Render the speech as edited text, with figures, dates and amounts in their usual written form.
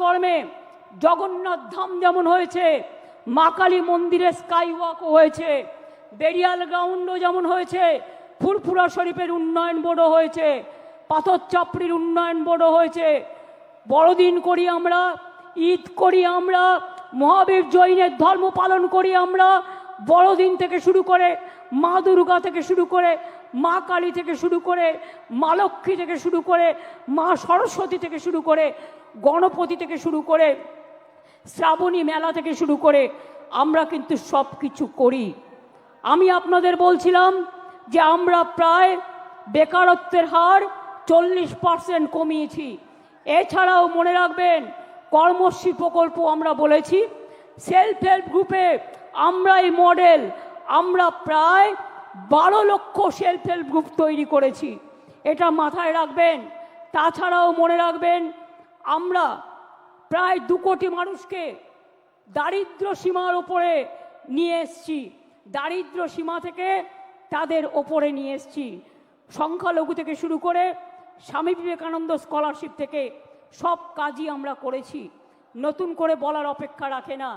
কর্মে জগন্নাথ ধাম যেমন হয়েছে, মা কালী মন্দিরে স্কাই ওয়াকও হয়েছে, বেরিয়াল গ্রাউন্ডও যেমন হয়েছে, ফুরফুরা শরীফের উন্নয়ন বোর্ডও হয়েছে, পাথর চাপড়ির উন্নয়ন বোর্ডও হয়েছে। বড়দিন করি আমরা, ঈদ করি আমরা, মহাবীর জৈনের ধর্ম পালন করি আমরা। বড়দিন থেকে শুরু করে মা দুর্গা থেকে শুরু করে মা কালী থেকে শুরু করে মা লক্ষ্মী থেকে শুরু করে মা সরস্বতী থেকে শুরু করে গণপতি থেকে শুরু করে শ্রাবণী মেলা থেকে শুরু করে আমরা কিন্তু সব কিছু করি। আমি আপনাদের বলছিলাম যে আমরা প্রায় বেকারত্বের হার 40% কমিয়েছি। এছাড়াও মনে রাখবেন কর্মশ্রী প্রকল্প আমরা বলেছি, সেলফ হেল্প গ্রুপে আমরাই মডেল। আমরা প্রায় 12 লক্ষ সেলফ হেল্প গ্রুপ তৈরি করেছি, এটা মাথায় রাখবেন। তাছাড়াও মনে রাখবেন আমরা প্রায় 2 কোটি মানুষকে দারিদ্র সীমার ওপরে নিয়ে এসছি, দারিদ্র সীমা থেকে তাদের ওপরে নিয়ে এসছি। সংখ্যালঘু থেকে শুরু করে স্বামী বিবেকানন্দ স্কলারশিপ থেকে সব কাজই আমরা করেছি, নতুন করে বলার অপেক্ষা রাখে না।